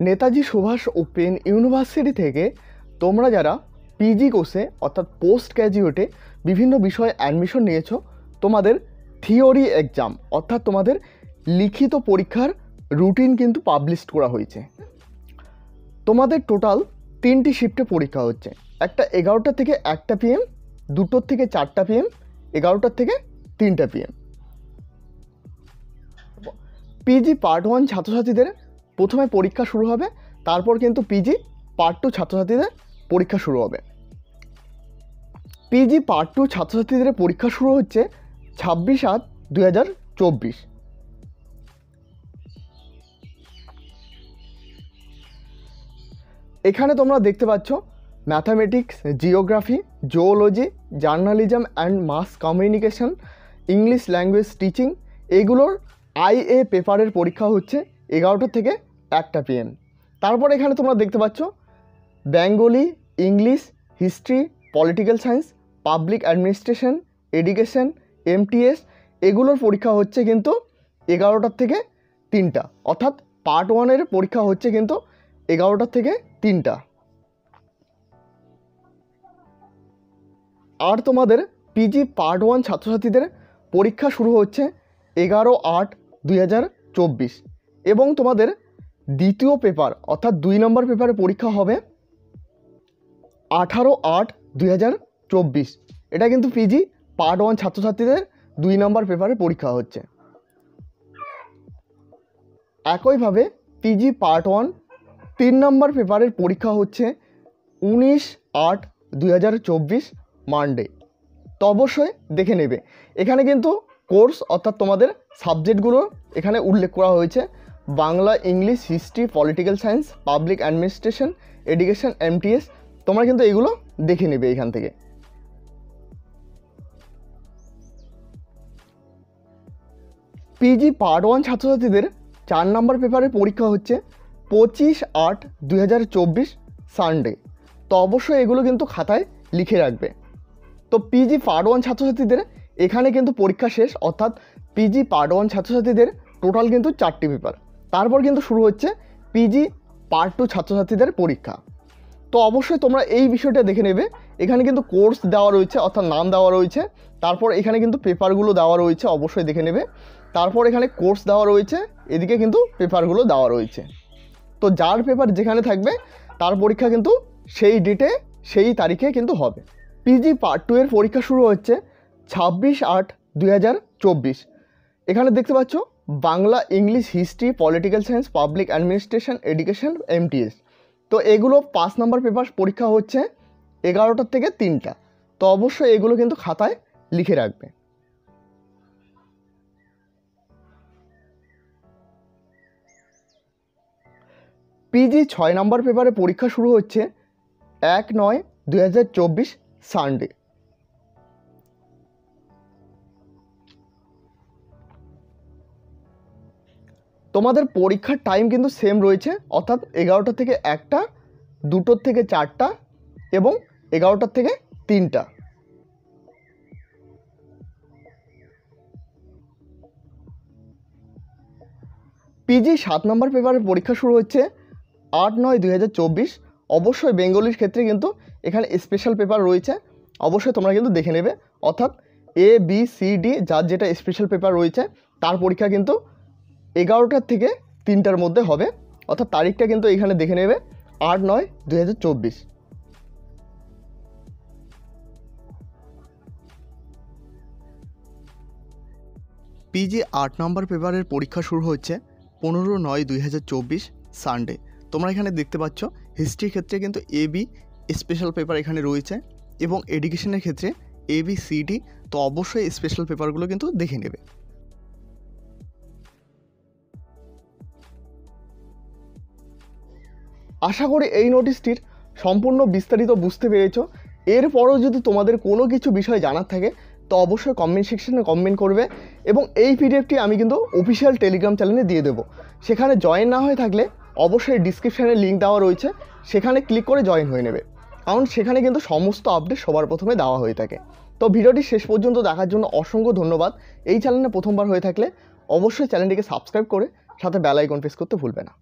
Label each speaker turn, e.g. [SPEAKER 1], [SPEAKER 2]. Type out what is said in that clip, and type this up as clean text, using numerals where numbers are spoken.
[SPEAKER 1] Netaji Subhash open university থেকে তোমরা যারা পিজি কোর্সে অর্থাৎ পোস্ট গ্র্যাজুয়েটে বিভিন্ন বিষয়ে অ্যাডমিশন নিয়েছো, তোমাদের থিওরি এক্সাম অর্থাৎ তোমাদের লিখিত পরীক্ষার রুটিন কিন্তু পাবলিশ করা হয়েছে। তোমাদের টোটাল 3টি শিফটে পরীক্ষা হচ্ছে। একটা 11টা থেকে 1টা PM, 2টোর থেকে 4টা PM, 11টার থেকে 3টা PM। পিজি পার্ট 1 ছাত্রছাত্রীদের প্রথমে পরীক্ষা শুরু হবে, তারপর কিন্তু পিজি পার্ট 2 ছাত্রছাত্রীদের পরীক্ষা শুরু হবে। পিজি পার্ট 2 ছাত্রছাত্রীদের পরীক্ষা শুরু হচ্ছে 26/8/2024। এখানে তোমরা দেখতে পাচ্ছ mathematics, geography, zoology, journalism and mass communication, English language teaching, এগুলোর IA পেপারের পরীক্ষা হচ্ছে 11টা থেকে 1টা PM। তারপর এখানে তোমরা দেখতে পাচ্ছ Bengali, English, history, political science, public administration, education, MTS, এগুলোর পরীক্ষা হচ্ছে কিন্তু 11টার থেকে 3টা, অর্থাৎ পার্ট 1-এর পরীক্ষা হচ্ছে কিন্তু 11টার থেকে 3টা। আর তোমাদের পিজি পার্ট 1 ছাত্রছাত্রীদের পরীক্ষা শুরু হচ্ছে 11/8/2024 এবং তোমাদের দ্বিতীয় পেপার অর্থাৎ 2 নম্বর পেপারে পরীক্ষা হবে 18/8/2024। এটা কিন্তু পিজি পার্ট 1 ছাত্রছাত্রীদের 2 নম্বর পেপারে পরীক্ষা হচ্ছে। একইভাবে পিজি পার্ট 1 3 নম্বর পেপারের পরীক্ষা হচ্ছে 19/8/2024 মানডে। তো অবশ্যই দেখে নেবে। এখানে কিন্তু কোর্স অর্থাৎ তোমাদের সাবজেক্টগুলো এখানে উল্লেখ করা হয়েছে: Bangla, English, history, political science, public administration, education, MTS। তোমরা কিন্তু এগুলো দেখে নেবে এখান থেকে। পিজি পার্ট 1 ছাত্রছাত্রীদের 4 নম্বর পেপারের পরীক্ষা হচ্ছে 25/8/2024 সানডে। তো অবশ্যই এগুলো কিন্তু খাতায় লিখে রাখবে। তো পিজি পার্ট 1 ছাত্রছাত্রীদের এখানে কিন্তু পরীক্ষা শেষ, অর্থাৎ পিজি পার্ট 1 ছাত্রছাত্রীদের টোটাল কিন্তু 4টি পেপার। তারপর কিন্তু শুরু হচ্ছে পিজি পার্ট 2 ছাত্রছাত্রীদের পরীক্ষা। তো অবশ্যই তোমরা এই বিষয়টা দেখে নেবে। এখানে কিন্তু কোর্স দেওয়া রয়েছে অর্থাৎ নাম দেওয়া রয়েছে, তারপর এখানে কিন্তু পেপারগুলো দেওয়া রয়েছে, অবশ্যই দেখে নেবে। তারপর এখানে কোর্স দেওয়া রয়েছে, এদিকে কিন্তু পেপারগুলো দেওয়া রয়েছে। তো যার পেপার যেখানে থাকবে তার পরীক্ষা কিন্তু সেই ডেটে সেই তারিখে কিন্তু হবে। পিজি পার্ট 2 এর পরীক্ষা শুরু হচ্ছে 26/8/2024। এখানে দেখতে পাচ্ছ Bangla, English, history, political science, public administration, education, MTS। তো এগুলো 5 নম্বর পেপার পরীক্ষা হচ্ছে 11টার থেকে 3টা। তো অবশ্যই এগুলো কিন্তু খাতায় লিখে রাখবে। পিজি 6 নম্বর পেপারে পরীক্ষা শুরু হচ্ছে 1/9/2024 সানডে। তোমাদের পরীক্ষার টাইম কিন্তু সেম রয়েছে, অর্থাৎ 11টা থেকে 1টা, 2টোর থেকে 4টা এবং 11টার থেকে 3টা। পিজি 7 নম্বর পেপারের পরীক্ষা শুরু হচ্ছে 8/9/2024। অবশ্যই বেঙ্গলির ক্ষেত্রে কিন্তু এখানে স্পেশাল পেপার রয়েছে, অবশ্যই তোমরা কিন্তু দেখে নেবে। অর্থাৎ ABCD যার যেটা স্পেশাল পেপার রয়েছে তার পরীক্ষা কিন্তু 11টার থেকে 3টার মধ্যে হবে, অর্থাৎ তারিখটা কিন্তু এখানে দেখে নেবে 8/9/2024। পিজি 8 নম্বর পেপারের পরীক্ষা শুরু হচ্ছে 15/9/2024 সানডে। তোমরা এখানে দেখতে পাচ্ছ হিস্ট্রির ক্ষেত্রে কিন্তু AB স্পেশাল পেপার এখানে রয়েছে এবং এডুকেশনের ক্ষেত্রে ABCD। তো অবশ্যই স্পেশাল পেপারগুলো কিন্তু দেখে নেবে। আশা করি এই নোটিশটির সম্পূর্ণ বিস্তারিত বুঝতে পেরেছো। এরপরও যদি তোমাদের কোনো কিছু বিষয় জানার থাকে তো অবশ্যই কমেন্ট সেকশনে কমেন্ট করবে এবং এই PDFটি আমি কিন্তু অফিসিয়াল টেলিগ্রাম চ্যানেলে দিয়ে দেবো। সেখানে জয়েন না হয়ে থাকলে অবশ্যই ডিসক্রিপশানে লিঙ্ক দেওয়া রয়েছে, সেখানে ক্লিক করে জয়েন হয়ে নেবে, কারণ সেখানে কিন্তু সমস্ত আপডেট সবার প্রথমে দেওয়া হয়ে থাকে। তো ভিডিওটি শেষ পর্যন্ত দেখার জন্য অসংখ্য ধন্যবাদ। এই চ্যানেলে প্রথমবার হয়ে থাকলে অবশ্যই চ্যানেলটিকে সাবস্ক্রাইব করে সাথে বেল আইকন প্রেস করতে ভুলবে না।